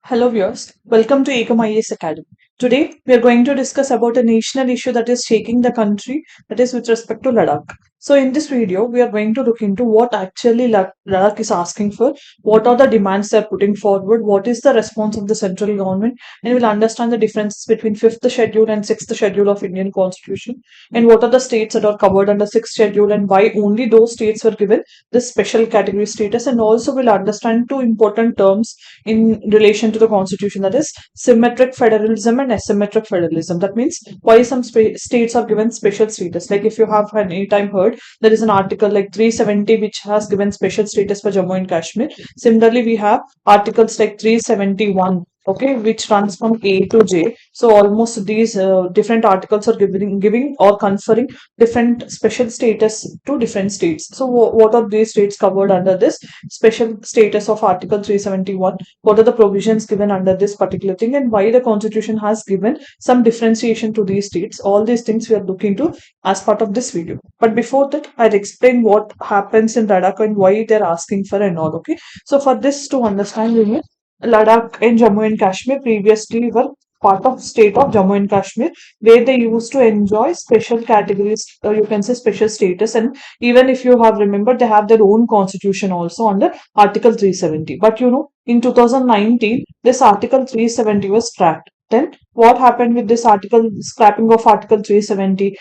Hello viewers, welcome to Ekam Academy. Today we are going to discuss about a national issue that is shaking the country, that is with respect to Ladakh. So in this video we are going to look into what actually Ladakh is asking for, what are the demands they are putting forward, what is the response of the central government, and we'll understand the differences between 5th schedule and 6th schedule of Indian constitution, and what are the states that are covered under 6th schedule and why only those states were given this special category status, and also we'll understand two important terms in relation to the constitution, that is symmetric federalism and asymmetric federalism. That means why some states are given special status. Like if you have any time heard, there is an article like 370 which has given special status for Jammu and Kashmir. Similarly, we have articles like 371, okay, which runs from A to J. So almost these different articles are giving or conferring different special status to different states. So what are these states covered under this special status of article 371? What are the provisions given under this particular thing, and why the constitution has given some differentiation to these states? All these things we are looking to as part of this video. But before that, I'll explain what happens in Ladakh and why they're asking for and all. Okay, so for this to understand, we need Ladakh and Jammu and Kashmir previously were part of state of Jammu and Kashmir, where they used to enjoy special categories, you can say special status. And even if you have remembered, they have their own constitution also under Article 370. But in 2019, this Article 370 was scrapped. Then what happened with this article, scrapping of Article 370?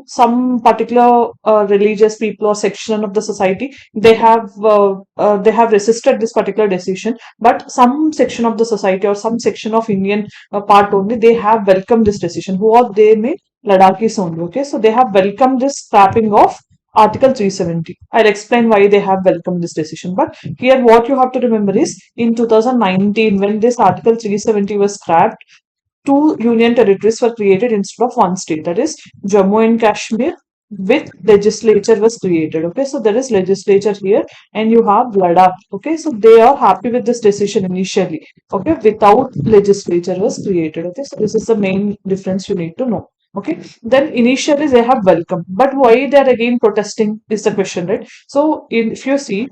Some particular religious people or section of the society, they have resisted this particular decision, but some section of the society or some section of Indian part only, they have welcomed this decision. Who are they? Made Ladakhis only. Okay, so they have welcomed this scrapping of Article 370. I'll explain why they have welcomed this decision. But here, what you have to remember is in 2019, when this Article 370 was scrapped, two union territories were created instead of one state. That is Jammu and Kashmir with legislature was created. Okay, so there is legislature here, and you have Ladakh. Okay, so they are happy with this decision initially. Okay, without legislature was created. Okay, so this is the main difference you need to know. Okay, then initially they have welcome, but why they are again protesting is the question, right? So if you see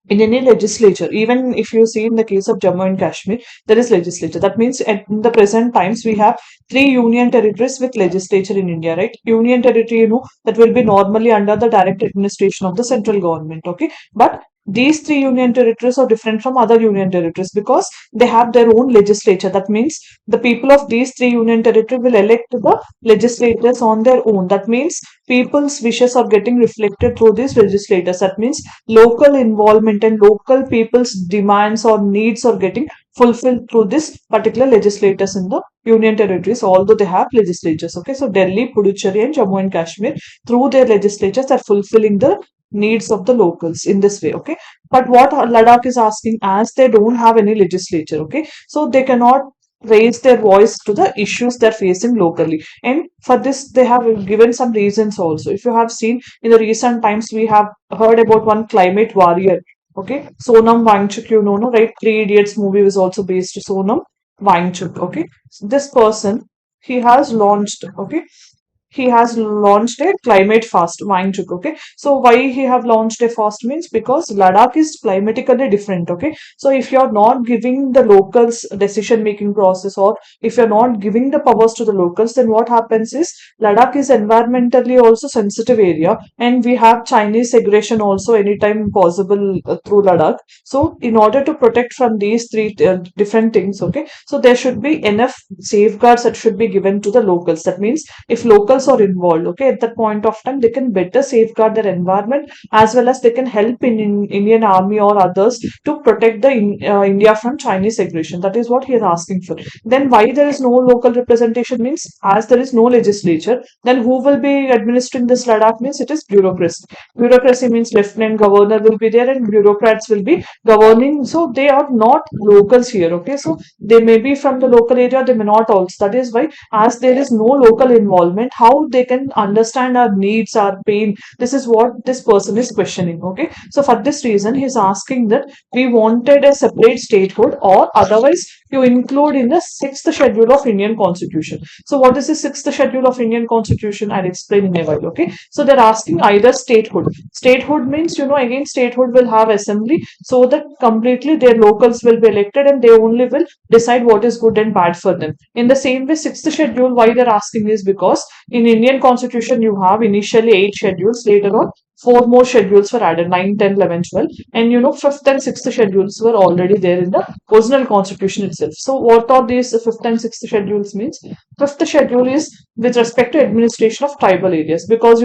in any legislature, even if you see in the case of Jammu and Kashmir, there is legislature. That means in the present times we have three union territories with legislature in India, right? Union territory, that will be normally under the direct administration of the central government. Okay, but these three union territories are different from other union territories because they have their own legislature. That means the people of these three union territories will elect the legislators on their own. That means people's wishes are getting reflected through these legislators. That means local involvement and local people's demands or needs are getting fulfilled through this particular legislators in the union territories, although they have legislatures. Okay, so Delhi, Puducherry, and Jammu and Kashmir, through their legislatures, are fulfilling the needs of the locals in this way. Okay, but what Ladakh is asking, as they don't have any legislature, okay, so they cannot raise their voice to the issues they're facing locally, and for this they have given some reasons also. If you have seen in the recent times, we have heard about one climate warrior. Okay, Sonam Wangchuk, no, right? Three Idiots movie was also based Sonam Wangchuk. Okay, so this person, he has launched, okay, he has launched a climate fast, Wangchuk. Okay, so why he have launched a fast means because Ladakh is climatically different. Okay, so if you're not giving the locals decision making process, or if you're not giving the powers to the locals, then what happens is Ladakh is environmentally also sensitive area, and we have Chinese aggression also anytime possible through Ladakh. So in order to protect from these three different things, okay, so there should be enough safeguards that should be given to the locals. That means if locals are involved, okay, at that point of time, they can better safeguard their environment, as well as they can help in Indian army or others to protect the India from Chinese aggression. That is what he is asking for. Then why there is no local representation means, as there is no legislature, then who will be administering this Ladakh means it is bureaucracy. Bureaucracy means lieutenant governor will be there and bureaucrats will be governing. So they are not locals here. Okay, so they may be from the local area, they may not also. That is why, as there is no local involvement, how they can understand our needs, our pain? This is what this person is questioning. Okay, so for this reason, he is asking that we wanted a separate statehood, or otherwise you include in the sixth schedule of Indian Constitution. So what is the sixth schedule of Indian Constitution? I'll explain in a while. Okay. So they're asking either statehood. Statehood means, again, statehood will have assembly, so that completely their locals will be elected and they only will decide what is good and bad for them. In the same way, sixth schedule, why they're asking is because in Indian Constitution you have initially 8 schedules, later on 4 more schedules were added, 9, 10, 11, 12, and fifth and sixth schedules were already there in the original constitution itself. So what are these fifth and sixth schedules means? Fifth schedule is with respect to administration of tribal areas, because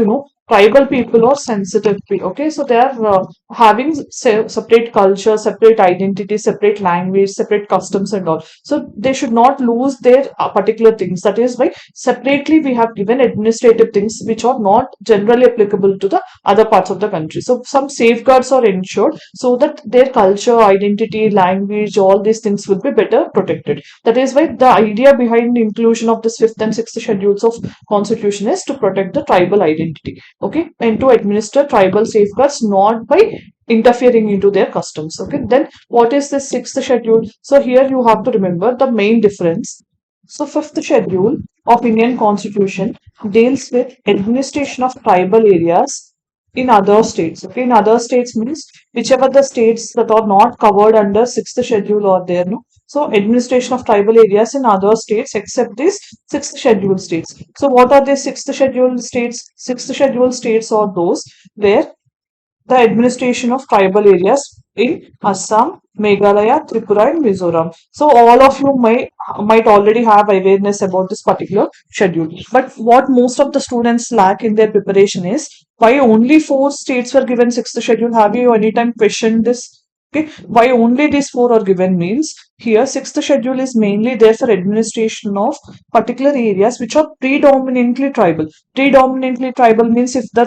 tribal people are sensitive. Okay, so they are having separate culture, separate identity, separate language, separate customs and all. So they should not lose their particular things. That is why separately we have given administrative things which are not generally applicable to the other parts of the country. So some safeguards are ensured so that their culture, identity, language, all these things will be better protected. That is why the idea behind the inclusion of this fifth and sixth schedules of constitution is to protect the tribal identity. Okay, and to administer tribal safeguards, not by interfering into their customs. Okay, then what is the sixth schedule? So here you have to remember the main difference. So fifth schedule of Indian Constitution deals with administration of tribal areas in other states. Okay, in other states means whichever the states that are not covered under sixth schedule are there. No, so administration of tribal areas in other states except these sixth schedule states. So what are the sixth schedule states? Sixth schedule states are those where the administration of tribal areas in Assam, Meghalaya, Tripura, and Mizoram. So all of you might already have awareness about this particular schedule. But what most of the students lack in their preparation is why only 4 states were given sixth schedule. Have you anytime questioned this? Okay, why only these 4 are given means here sixth schedule is mainly there for administration of particular areas which are predominantly tribal. Predominantly tribal means if the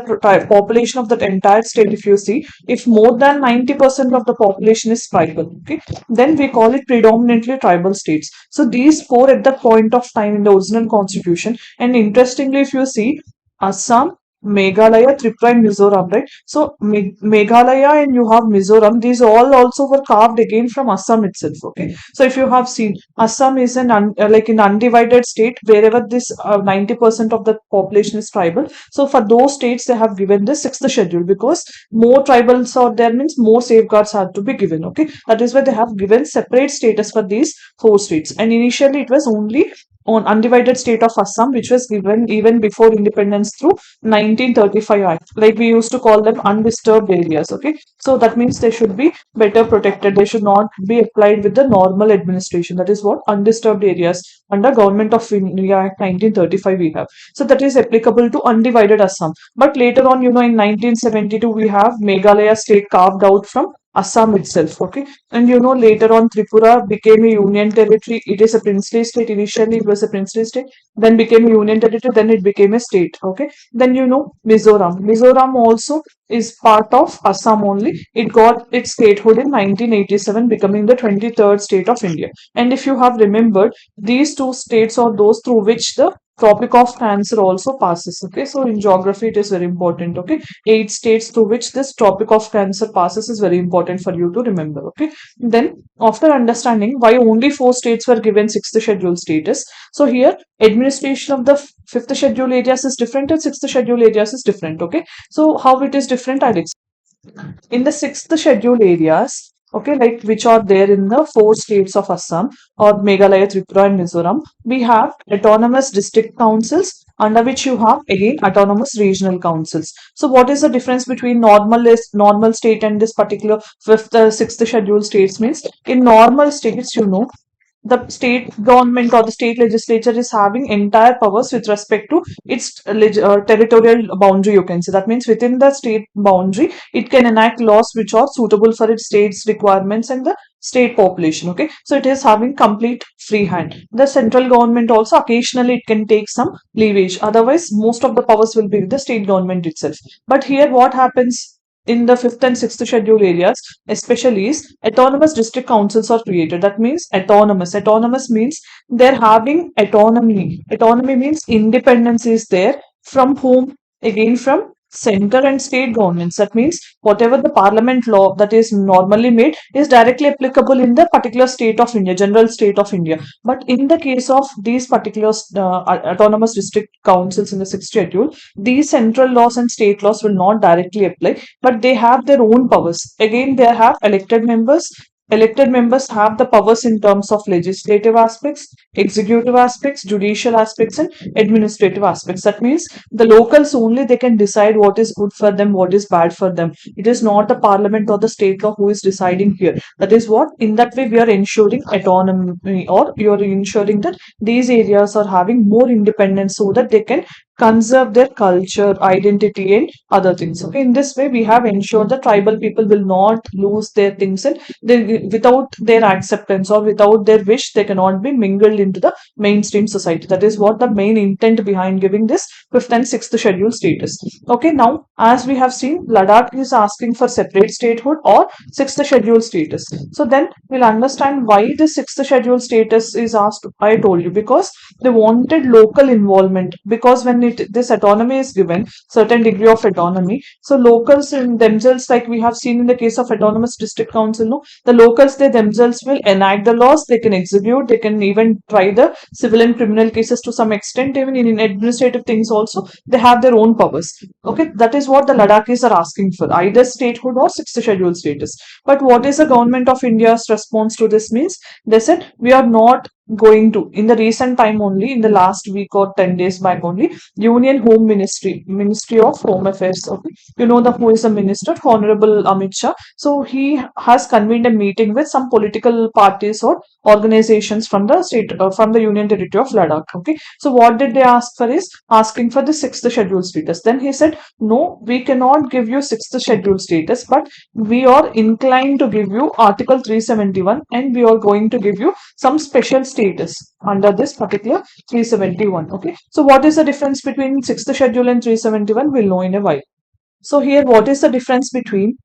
population of that entire state, if you see, if more than 90% of the population is tribal, okay, then we call it predominantly tribal states. So these 4 at that point of time in the original constitution, and interestingly, if you see, Assam, Meghalaya, Tripura, and Mizoram, right? So Meghalaya and you have Mizoram, these all also were carved again from Assam itself. Okay, so if you have seen, Assam is like an undivided state wherever this 90% of the population is tribal. So for those states, they have given the sixth schedule because more tribals are there means more safeguards have to be given. Okay, that is why they have given separate status for these 4 states. And initially, it was only on undivided state of Assam, which was given even before independence through 1935 Act. Like we used to call them undisturbed areas. Okay, so that means they should be better protected. They should not be applied with the normal administration. That is what undisturbed areas under Government of India Act 1935 we have. So that is applicable to undivided Assam. But later on, in 1972 we have Meghalaya state carved out from Assam itself. Okay, and later on Tripura became a union territory. It is a princely state. Initially it was a princely state, then became a union territory, then it became a state. Okay, then Mizoram. Mizoram also is part of Assam only. It got its statehood in 1987, becoming the 23rd state of India. And if you have remembered, these 2 states are those through which the Tropic of Cancer also passes. Okay, so in geography it is very important. Okay, 8 states through which this Tropic of Cancer passes is very important for you to remember. Okay, then after understanding why only 4 states were given sixth schedule status, so here administration of the fifth schedule areas is different and sixth schedule areas is different. Okay, so how it is different, I'll explain. In the sixth schedule areas, okay, like which are there in the 4 states of Assam or Meghalaya, Tripura, and Mizoram, we have autonomous district councils, under which you have again autonomous regional councils. So what is the difference between normal state and this particular sixth schedule states means? In normal states, the state government or the state legislature is having entire powers with respect to its territorial boundary, you can say. That means within the state boundary, it can enact laws which are suitable for its state's requirements and the state population. Okay, so it is having complete free hand. The central government also occasionally it can take some leverage. Otherwise, most of the powers will be with the state government itself. But here what happens in the fifth and sixth schedule areas, especially is autonomous district councils are created. That means autonomous. Autonomous means they're having autonomy. Autonomy means independence is there from whom? Again from center and state governments. That means whatever the parliament law that is normally made is directly applicable in the particular state of India, general state of India. But in the case of these particular autonomous district councils in the sixth schedule, these central laws and state laws will not directly apply, but they have their own powers. Again, they have elected members. Elected members have the powers in terms of legislative aspects, executive aspects, judicial aspects, and administrative aspects. That means the locals only they can decide what is good for them, what is bad for them. It is not the parliament or the state law who is deciding here. That is what, in that way, we are ensuring autonomy, or you are ensuring that these areas are having more independence so that they can conserve their culture, identity, and other things. Okay, in this way, we have ensured that tribal people will not lose their things, and they, without their acceptance or without their wish, they cannot be mingled into the mainstream society. That is what the main intent behind giving this fifth and sixth schedule status. Okay, now as we have seen, Ladakh is asking for separate statehood or sixth schedule status. So then we'll understand why the sixth schedule status is asked. I told you, because they wanted local involvement, because when this autonomy is given, certain degree of autonomy, so locals in themselves, like we have seen in the case of autonomous district council, no, the locals, they themselves will enact the laws, they can execute, they can even try the civil and criminal cases to some extent, even in administrative things also, they have their own powers. Okay, that is what the Ladakhis are asking for, either statehood or sixth schedule status. But what is the government of India's response to this means? They said, we are not going to, in the recent time only, in the last week or 10 days back only, Union Home Ministry of Home Affairs, okay, you know the who is the minister, Honorable Amit Shah. So he has convened a meeting with some political parties or organizations from the state, from the Union Territory of Ladakh. Okay, so what did they ask for is asking for the sixth schedule status. Then he said, no, we cannot give you sixth schedule status, but we are inclined to give you Article 371, and we are going to give you some special status under this particular 371. Okay, so what is the difference between sixth schedule and 371? We'll know in a while. So here, what is the difference between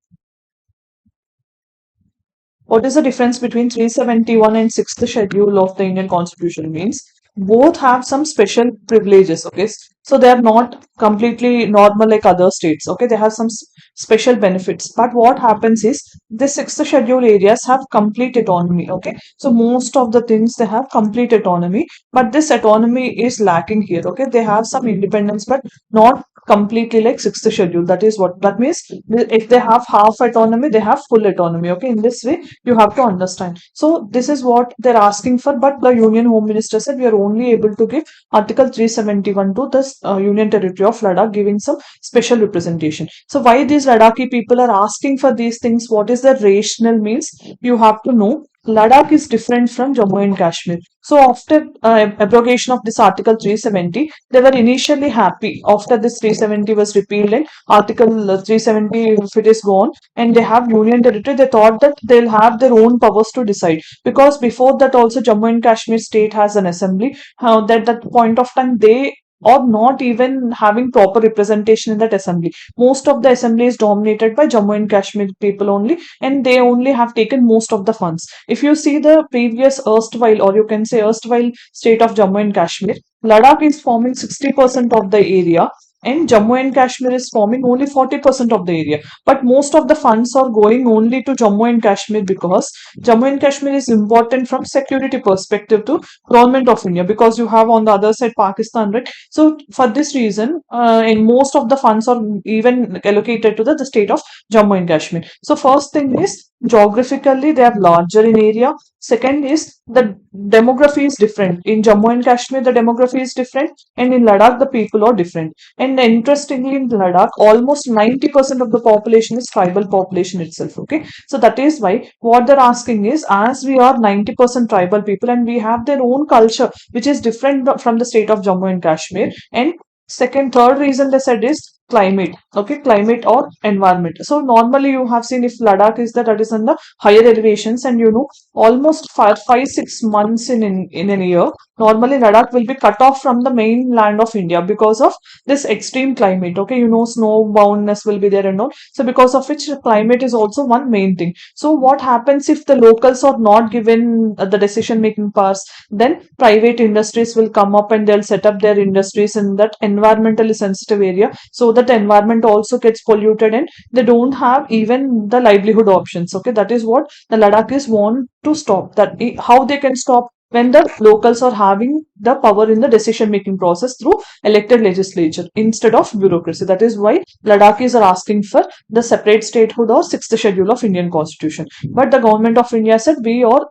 371 and sixth schedule of the Indian Constitution means? Both have some special privileges. Okay, so they are not completely normal like other states. Okay, they have some special benefits. But what happens is the sixth schedule areas have complete autonomy. Okay, so most of the things they have complete autonomy, but this autonomy is lacking here. Okay, they have some independence, but not completely like sixth schedule. That is what that means. If they have half autonomy, they have full autonomy. Okay, in this way you have to understand. So this is what they're asking for, but the Union Home Minister said we are only able to give Article 371 to the Union Territory of Ladakh, giving some special representation. So why these Ladakhi people are asking for these things? What is the rationale means? You have to know Ladakh is different from Jammu and Kashmir. So after abrogation of this Article 370, they were initially happy. After this 370 was repealed and Article 370, if it is gone, and they have Union Territory, they thought that they'll have their own powers to decide. Because before that also Jammu and Kashmir state has an assembly. That that point of time they or not even having proper representation in that assembly. Most of the assembly is dominated by Jammu and Kashmir people only, and they only have taken most of the funds. If you see the previous erstwhile, or you can say erstwhile state of Jammu and Kashmir, Ladakh is forming 60% of the area, and Jammu and Kashmir is forming only 40% of the area. But most of the funds are going only to Jammu and Kashmir, because Jammu and Kashmir is important from security perspective to government of India, because you have on the other side Pakistan, right? So for this reason, and most of the funds are even allocated to the state of Jammu and Kashmir. So first thing is geographically they are larger in area. Second is the demography is different. In Jammu and Kashmir, the demography is different, and in Ladakh, the people are different. And interestingly, in Ladakh, almost 90% of the population is tribal population itself. Okay, so that is why what they're asking is, as we are 90% tribal people and we have their own culture, which is different from the state of Jammu and Kashmir. And third reason they said is climate. Okay, climate or environment. So normally you have seen, if Ladakh is that is in the higher elevations, and you know almost 5, 6 months in a year, normally Ladakh will be cut off from the mainland of India because of this extreme climate. Okay, you know, snow boundness will be there and all. So because of which climate is also one main thing. So what happens if the locals are not given the decision making powers? Then private industries will come up and they'll set up their industries in that environmentally sensitive area, so that the environment also gets polluted and they don't have even the livelihood options. Okay, that is what the Ladakhis want to stop. How they can stop? When the locals are having the power in the decision making process through elected legislature instead of bureaucracy. That is why Ladakhis are asking for the separate statehood or sixth schedule of Indian constitution. But the government of India said we are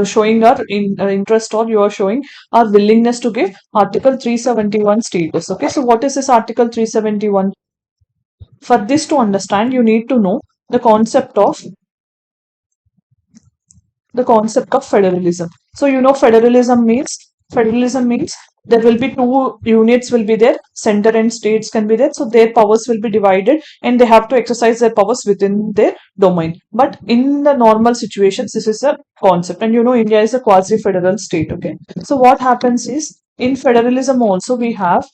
showing our interest, or you are showing our willingness to give Article 371 status. Okay, so what is this Article 371? For this to understand, you need to know the concept of federalism. So you know federalism means there will be two units will be there, center and states can be there. So their powers will be divided and they have to exercise their powers within their domain. But in the normal situations, this is a concept. And you know India is a quasi-federal state. Okay. So what happens is in federalism also we have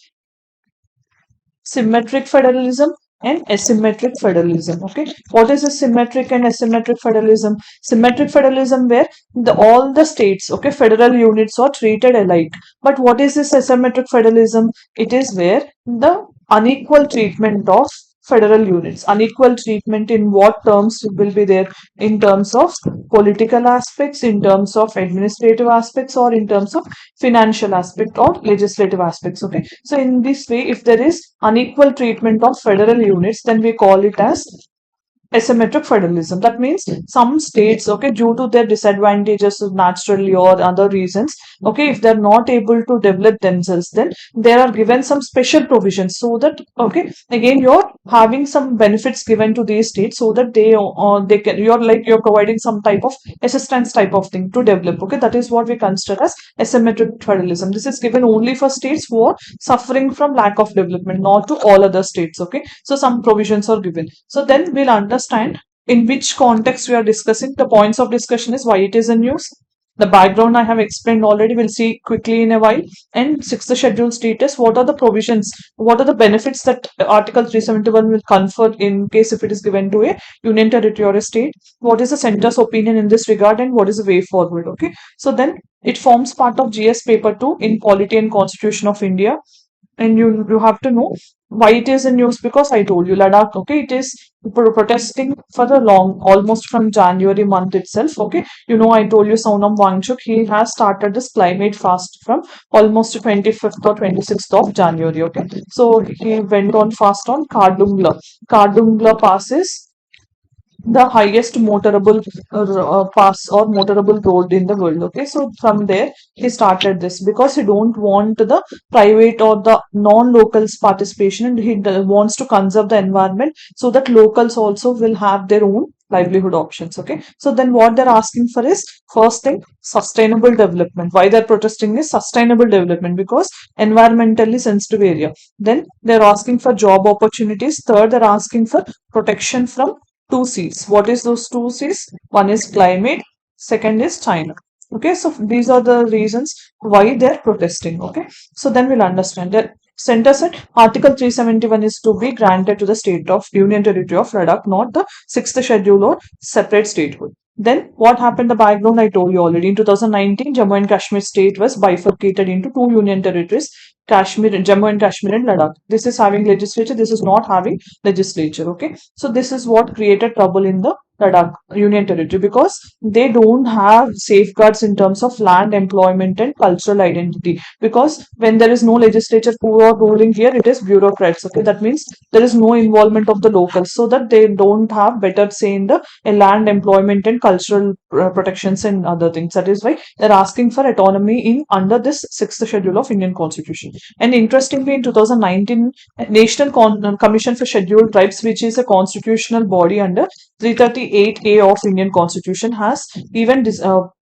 symmetric federalism and asymmetric federalism. Okay, what is a symmetric and asymmetric federalism? Symmetric federalism where all the states, okay, federal units are treated alike. But what is this asymmetric federalism? It is where the unequal treatment of federal units, unequal treatment in what terms will be there? In terms of political aspects, in terms of administrative aspects, or in terms of financial aspect or legislative aspects. Okay, so in this way, if there is unequal treatment of federal units, then we call it as asymmetric federalism. That means some states, okay, due to their disadvantages naturally or other reasons, okay, if they're not able to develop themselves, then they are given some special provisions, so that, okay, again you're having some benefits given to these states so that they can, you're providing some type of assistance type of thing to develop. Okay, that is what we consider as asymmetric federalism. This is given only for states who are suffering from lack of development, not to all other states. Okay, so some provisions are given. So then we'll understand in which context we are discussing. The points of discussion is why it is in news. The background I have explained already, we'll see quickly in a while. And sixth schedule status, what are the provisions, what are the benefits that Article 371 will confer in case if it is given to a union territory or a state. What is the center's opinion in this regard and what is the way forward? Okay, so then it forms part of GS paper 2 in Polity and Constitution of India. And you have to know why it is in news, because I told you Ladakh, okay, it is protesting for the long, almost from January month itself. Okay, you know I told you Sonam Wangchuk, he has started this climate fast from almost 25th or 26th of January. Okay, so he went on fast on Kardungla passes, the highest motorable pass or motorable road in the world. Okay, so from there he started this because he don't want the private or the non-locals participation, and he wants to conserve the environment so that locals also will have their own livelihood options. Okay, so then what they're asking for is, first thing, sustainable development. Why they're protesting is sustainable development, because environmentally sensitive area. Then they're asking for job opportunities. Third, they're asking for protection from two C's. What is those two C's? One is climate, second is China. Okay, so these are the reasons why they're protesting. Okay, so then we'll understand that center said Article 371 is to be granted to the state of Union Territory of Ladakh, not the sixth schedule or separate statehood. Then what happened? The background I told you already. In 2019, Jammu and Kashmir state was bifurcated into two union territories, Jammu and Kashmir and Ladakh. This is having legislature, this is not having legislature. Okay, so this is what created trouble in the Ladakh Union Territory, because they don't have safeguards in terms of land, employment, and cultural identity. Because when there is no legislature who are ruling here, it is bureaucrats. Okay, that means there is no involvement of the locals, so that they don't have better say in the land, employment, and cultural protections and other things. That is why they're asking for autonomy in under this sixth schedule of Indian Constitution. And interestingly, in 2019, National Commission for Scheduled Tribes, which is a constitutional body under 338A of Indian Constitution, has even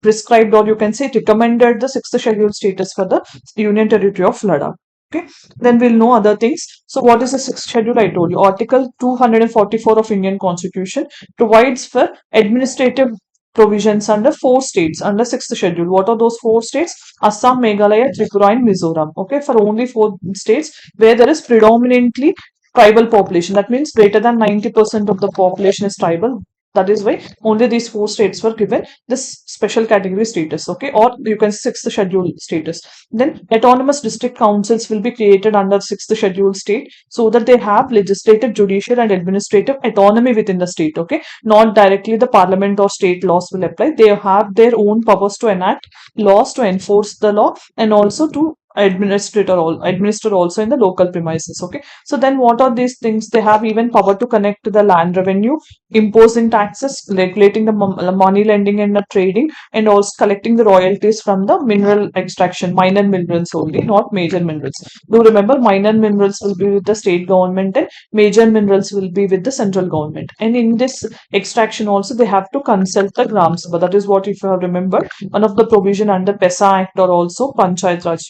prescribed, or you can say recommended, the sixth schedule status for the Union Territory of Ladakh. Okay, then we'll know other things. So what is the sixth schedule? I told you Article 244 of Indian Constitution provides for administrative provisions under four states under sixth schedule. What are those four states? Assam, Meghalaya, Tripura, and Mizoram. Okay, for only four states where there is predominantly tribal population. That means greater than 90% of the population is tribal. That is why only these 4 states were given this special category status, okay, or you can 6th schedule status. Then autonomous district councils will be created under 6th schedule state, so that they have legislative, judicial, and administrative autonomy within the state, okay, not directly the parliament or state laws will apply. They have their own powers to enact laws, to enforce the law, and also to administer also in the local premises, okay. So then what are these things? They have even power to connect to the land revenue, imposing taxes, regulating the money lending and the trading, and also collecting the royalties from the mineral extraction, minor minerals only, not major minerals. Do remember, minor minerals will be with the state government and major minerals will be with the central government. And in this extraction also they have to consult the Gram Sabha. That is what, if you have remembered, one of the provision under PESA Act or also Panchayat Raj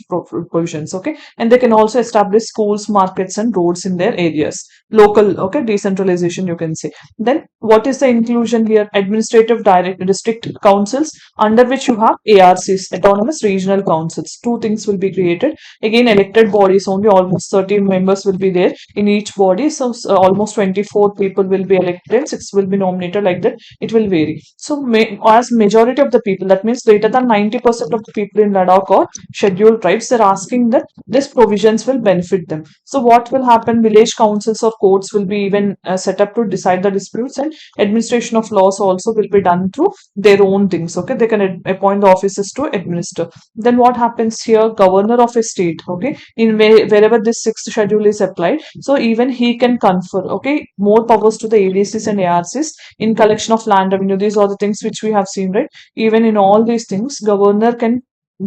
provisions, okay. And they can also establish schools, markets, and roads in their areas. Local, okay, decentralization you can say. Then what is the inclusion here? Administrative direct district councils, under which you have ARCs, autonomous regional councils. Two things will be created. Again, elected bodies only, almost 30 members will be there in each body. So almost 24 people will be elected, 6 will be nominated, like that. It will vary. So as majority of the people, that means greater than 90% of the people in Ladakh or scheduled tribes, they're asking that these provisions will benefit them. So what will happen? Village councils or courts will be even set up to decide the disputes, and administration of laws also will be done through their own things, okay. They can appoint the officers to administer. Then what happens here? Governor of a state, okay, in wherever this 6th schedule is applied, so even he can confer, okay, more powers to the ADCs and ARCs in collection of land revenue. These are the things which we have seen, right? Even in all these things, governor can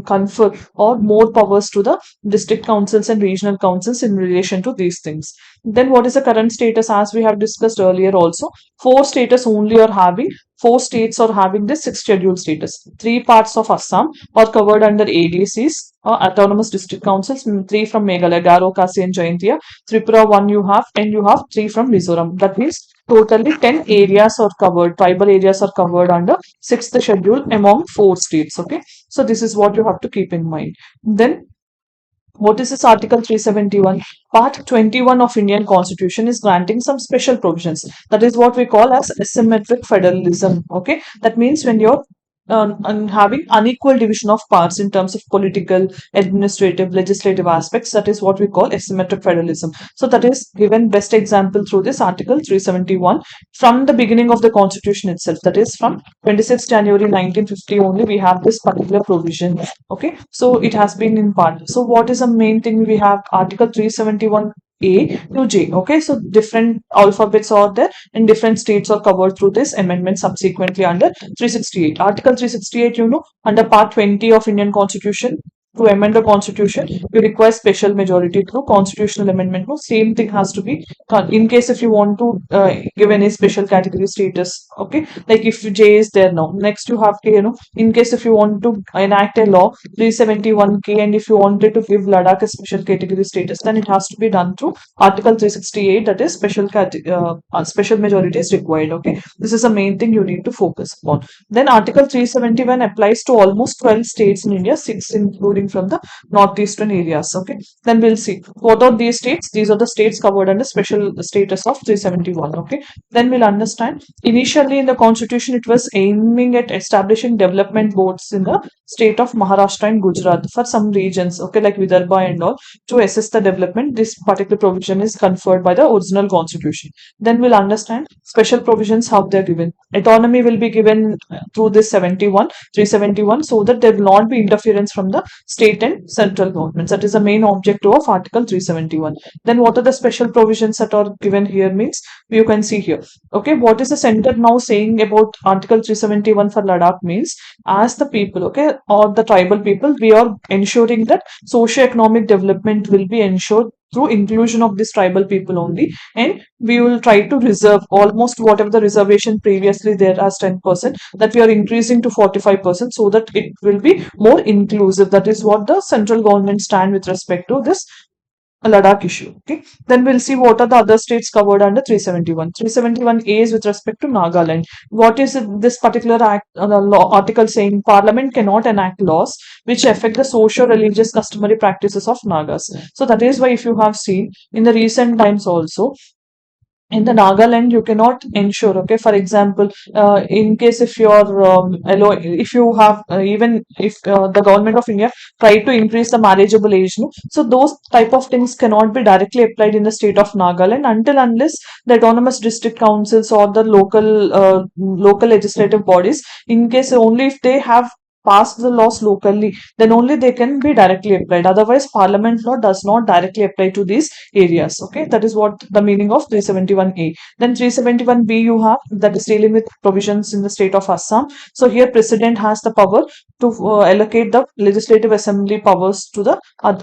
confer or more powers to the district councils and regional councils in relation to these things. Then what is the current status? As we have discussed earlier also, 4 states are having this 6th schedule status. 3 parts of Assam are covered under ADCs or autonomous district councils, 3 from Meghalaya, Garo, Khasi, and Jaintia. Tripura 1 you have, and you have 3 from Mizoram. That means totally 10 areas are covered, tribal areas are covered under 6th schedule among 4 states, okay. So this is what you have to keep in mind. Then what is this Article 371? Part 21 of Indian Constitution is granting some special provisions. That is what we call as asymmetric federalism. Okay, that means when you're having unequal division of parts in terms of political, administrative, legislative aspects, that is what we call asymmetric federalism. So that is given best example through this Article 371 from the beginning of the Constitution itself. That is from 26 January 1950 only we have this particular provision. Okay, so it has been in part. So what is the main thing? We have Article 371 A to J. Okay, so different alphabets are there and different states are covered through this amendment subsequently under 368. Article 368, under Part 20 of Indian Constitution, to amend the constitution, you require special majority through constitutional amendment. No, same thing has to be done. In case if you want to give any special category status, okay, like if J is there now, next you have K, in case if you want to enact a law 371K, and if you wanted to give Ladakh a special category status, then it has to be done through Article 368, that is special majority is required, okay. This is the main thing you need to focus on. Then Article 371 applies to almost 12 states in India, 6 including from the northeastern areas, okay. Then we'll see what are these states. These are the states covered under special status of 371, okay. Then we'll understand. Initially in the constitution, it was aiming at establishing development boards in the state of Maharashtra and Gujarat for some regions, okay, like Vidarbha and all, to assess the development. This particular provision is conferred by the original constitution. Then we'll understand special provisions, how they're given. Autonomy will be given through this 371, so that there will not be interference from the state and central governments. That is the main objective of Article 371. Then what are the special provisions that are given here means, you can see here. Okay, what is the center now saying about Article 371 for Ladakh means, as the people, okay, or the tribal people, we are ensuring that socio-economic development will be ensured through inclusion of this tribal people only, and we will try to reserve almost whatever the reservation previously there as 10%, that we are increasing to 45%, so that it will be more inclusive. That is what the central government stand with respect to this Ladakh issue. Okay, then we'll see what are the other states covered under 371. 371A is with respect to Nagaland. What is this particular article saying? Parliament cannot enact laws which affect the social, religious, customary practices of Nagas. So that is why, if you have seen in the recent times also, in the Nagaland, you cannot ensure. Okay, for example, in case if you're if you have even if the government of India try to increase the marriageable age, no? So those type of things cannot be directly applied in the state of Nagaland until unless the autonomous district councils or the local legislative bodies, in case only if they have passed the laws locally, then only they can be directly applied. Otherwise, Parliament law does not directly apply to these areas. Okay, that is what the meaning of 371A. Then 371B you have, that is dealing with provisions in the state of Assam. So here President has the power to allocate the legislative assembly powers to the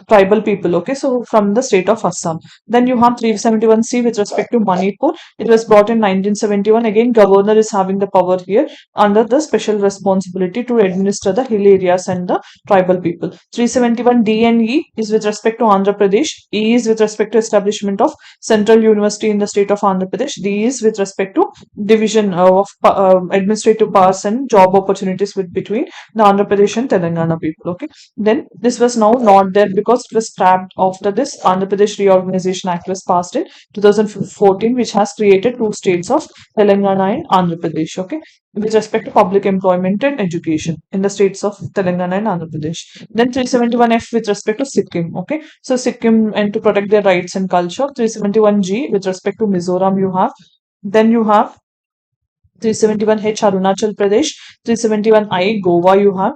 tribal people. Okay, so from the state of Assam. Then you have 371C with respect to Manipur. It was brought in 1971. Again, governor is having the power here under the special responsibility to administer the hill areas and the tribal people. 371D and E is with respect to Andhra Pradesh. E is with respect to establishment of Central University in the state of Andhra Pradesh. D is with respect to division of administrative powers and job opportunities between the Andhra Pradesh and Telangana people. Okay. Then this was now not there because it was scrapped after this Andhra Pradesh Reorganization Act was passed in 2014, which has created two states of Telangana and Andhra Pradesh. Okay, with respect to public employment and education in the states of Telangana and Andhra Pradesh. Then 371F with respect to Sikkim. Okay, so Sikkim and to protect their rights and culture. 371G with respect to Mizoram you have. Then you have 371H Arunachal Pradesh. 371I Goa you have.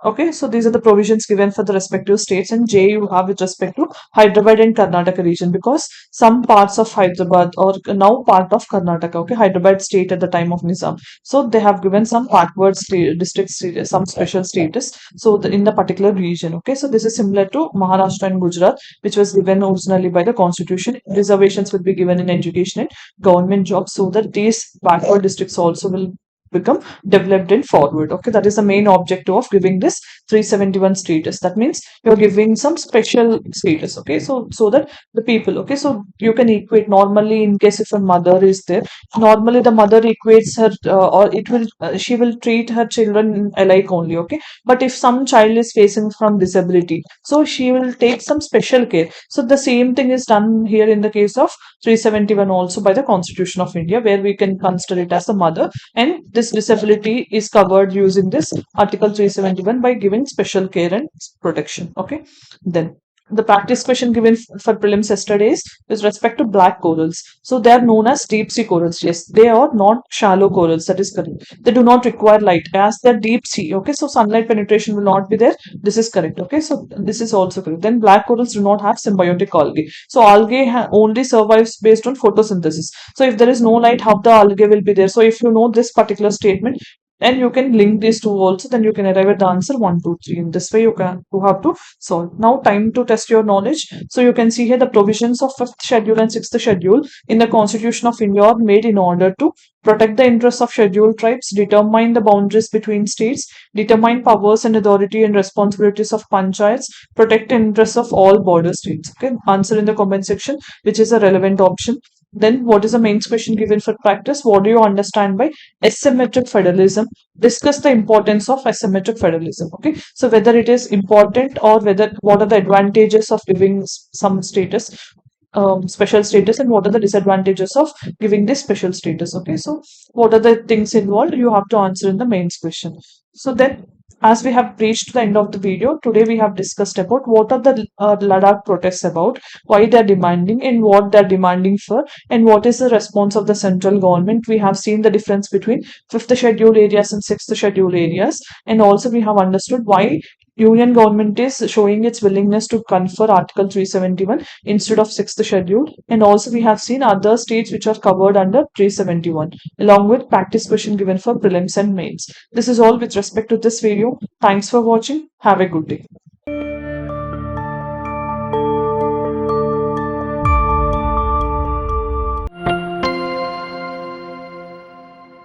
Okay, so these are the provisions given for the respective states, and J you have with respect to Hyderabad and Karnataka region, because some parts of Hyderabad or now part of Karnataka, okay, Hyderabad state at the time of Nizam. So they have given some backward districts some special status. So in the particular region, okay, so this is similar to Maharashtra and Gujarat, which was given originally by the constitution. Reservations would be given in education and government jobs, so that these backward districts also will become developed and forward. Okay, that is the main objective of giving this 371 status. That means you're giving some special status. Okay, so that the people, okay, so you can equate normally in case if a mother is there, normally the mother equates her or it will she will treat her children alike only. Okay, but if some child is facing from disability, so she will take some special care. So the same thing is done here in the case of 371 also by the Constitution of India, where we can consider it as a mother, and this disability is covered using this Article 371 by giving special care and protection. Okay, then the practice question given for prelims yesterday is with respect to black corals. So they are known as deep sea corals. Yes, they are not shallow corals. That is correct. They do not require light as they're deep sea. Okay, so sunlight penetration will not be there. This is correct. Okay, so this is also correct. Then black corals do not have symbiotic algae. So algae only survives based on photosynthesis. So if there is no light, how the algae will be there? So if you know this particular statement, and you can link these two also, then you can arrive at the answer 1, 2, 3. In this way you have to solve. Now time to test your knowledge. So you can see here the provisions of 5th schedule and 6th schedule in the Constitution of India are made in order to protect the interests of scheduled tribes, determine the boundaries between states, determine powers and authority and responsibilities of panchayats, protect the interests of all border states. Okay, answer in the comment section which is a relevant option. Then what is the main question given for practice? What do you understand by asymmetric federalism? Discuss the importance of asymmetric federalism. Okay, so whether it is important or whether what are the advantages of giving some status, special status, and what are the disadvantages of giving this special status. Okay, so what are the things involved? You have to answer in the mains question. So then, as we have reached the end of the video, today we have discussed about what are the Ladakh protests about, why they are demanding and what they are demanding for, and what is the response of the central government. We have seen the difference between 5th schedule areas and 6th schedule areas, and also we have understood why Union government is showing its willingness to confer Article 371 instead of 6th schedule, and also we have seen other states which are covered under 371 along with practice question given for prelims and mains. This is all with respect to this video. Thanks for watching. Have a good day.